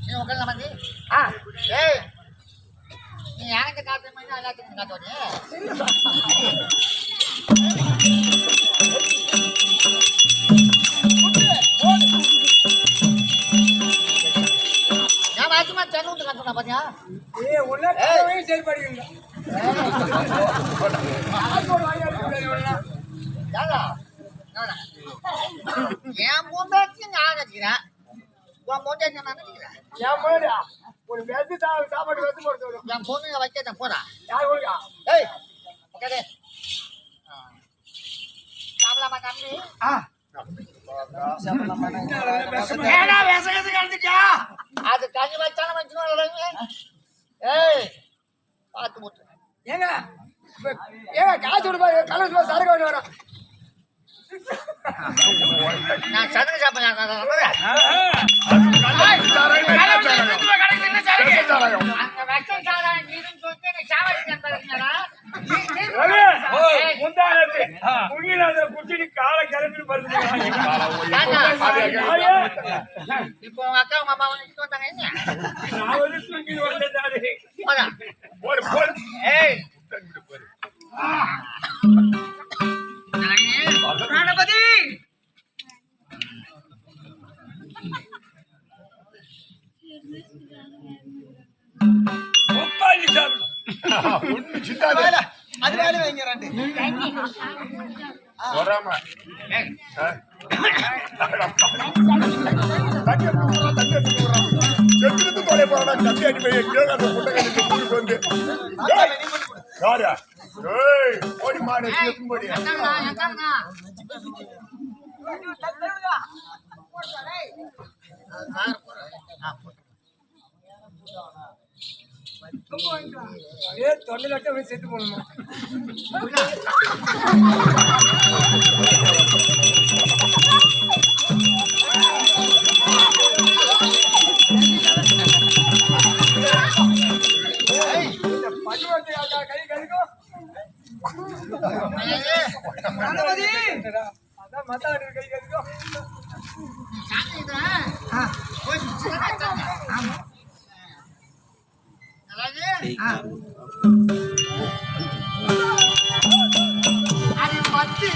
நீ உட்கார்ல மந்தி ஏய் நீ யாருக்கு காத்து மாதிரி எல்லாத்துக்கும் காத்தோனே நான் வாச்சுமா சென்னுட்டு காத்தோனா பாத்தியா ஏய் உள்ளே செயல்படுவீங்க என் மூந்தாச்சு நான் நினைக்கிறேன் உன் மூந்தாச்சு நான் நினைக்கிறேன் என் போடா ஒரு வெச்சு சாப்பாடு வெச்சு போட சொல்லு என் பொண்ணு வைக்க போறா யார் போடுறா ஏய் ஓகே சாப்பிடலாமா தம்பி அது தண்ணி வச்சாலும் வச்சுக்கணும் ஏய் பார்த்து போட்டு ஏங்க காசு கொடுப்பா கலர் சரக்கு வேணும் வரும் நான் சதுர சாப்பிடுறேன் இப்போ உங்க அக்கா உங்க அம்மா வந்தாங்க கணபதி அது வேலை வைங்கிறாண்டு தொண்டை லட்சம் செத்து போடணும் கை கழிக்கும் அதான் மத்தாடு கை கழிக்கும் அது பத்து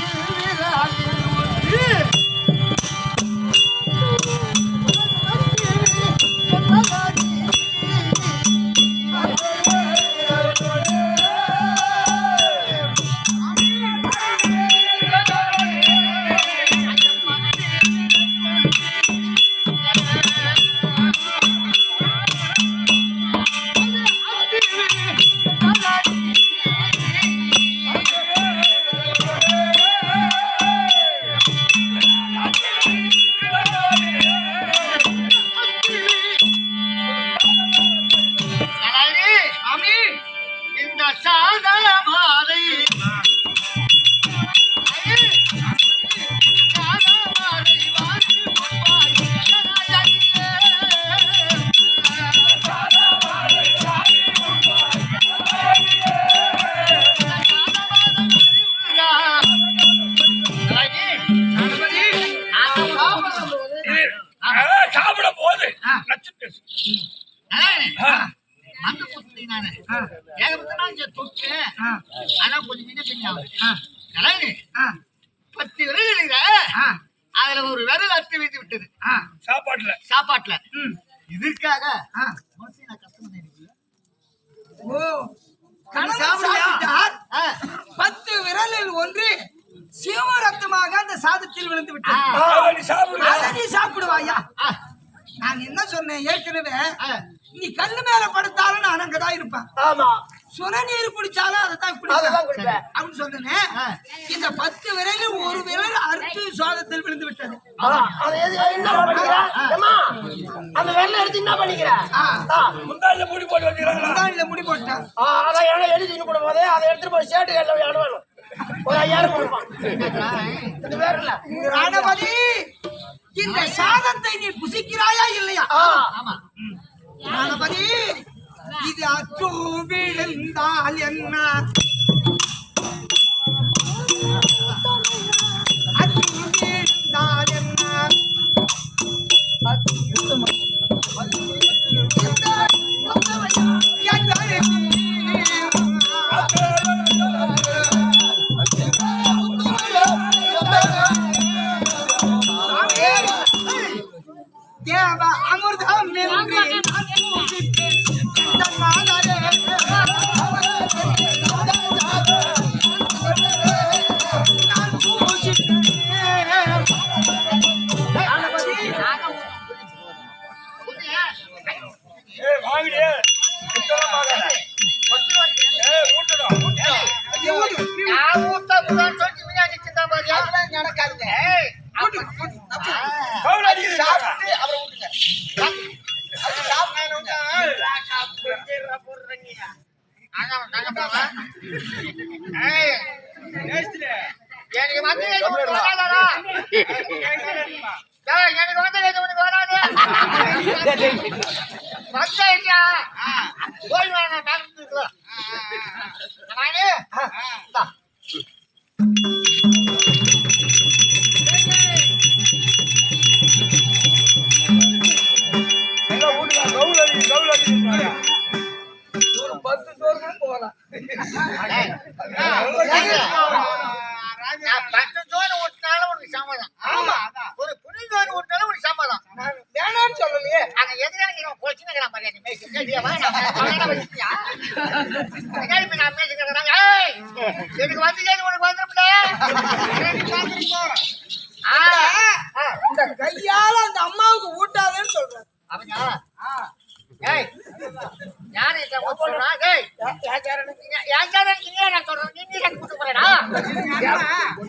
சாப்பிட போது அந்த புத்தி நானு ஏகப்பட்ட தொட்டு ஆனா கொஞ்சம் மீன பின்னாவது 10 விரல் அதுல ஒரு விரல் அத்து வைத்து விட்டது சாப்பாட்டுல இதற்காக நான் கஷ்டம் 10 விரலில் ஒன்று சிவரத்தமாக அந்த சாதத்தில் விழுந்து விட்டது. நீ சாப்பிடுவாயா? நான் என்ன சொன்னேன் ஏற்கனவே, நீ கல்லு மேல படுத்தாலும் நான் அங்கதான் இருப்பேன். ஆமா, சுரநீர் குடிச்சாலும் அதைத்தான் குடிப்பேன் அப்படின்னு சொன்னேன். இந்த 10 விரலில் ஒரு விரல் அறுத்து சுவாதத்தில் விழுந்து விட்டது. அந்த விரல எடுத்து என்ன பண்ணிக்கிற? முந்தாளில முடி போட்டு வச்சுக்கிறாங்க. முந்தாளில முடி போட்டேன். அதான் ஏன்னா எழுதி கூட போதே அதை எடுத்துட்டு போய் சேட்டு கல்ல வேணும். ஒரு 5000 கொடுப்பான். இது வேற இல்ல. கணபதி, இந்த சாதத்தை நீ புசிக்கிறாயா இல்லையா? ஆமா கணபதி, இது அச்சு விழுந்தால் என்ன? அச்சு விழுந்தால் என்ன? தேவ அமிர்தம் நின்று நான் பூசித்தேன். இந்த மாதரே நான் பூசித்தேன். அதெல்லாம் நடக்காதுங்க. சாப்பிட்டு அப்புறம் விட்டுங்க. அது சாப்பிட்டு எனக்கு வந்து உனக்கு வராதா? எனக்கு வந்து உனக்கு வராது. வந்தா போய் வாங்க டாக்டர். ஒரு 10 சோறு கூட போகலாம். பத்து சோறு ஊட்டினாலும் உனக்கு சம்மதம். ஆமா. ஒரு புளி சோறு ஊட்டினாலும் உனக்கு சம்மதம். நான் வேணாம்னு சொல்லலையே. அங்க எதிராக போச்சுன்னு மரியாதை எனக்கு வந்து உனக்கு வந்துருப்ப இந்த கையால அந்த அம்மாவுக்கு ஊட்டாதேன்னு சொல்றேன். அப்படியா? ஏய் யாரு இதை சொல்றா? ஏய் யார் யாரு? நான் சொல்றேன். நீங்க எனக்கு கூட்டு போறேடா.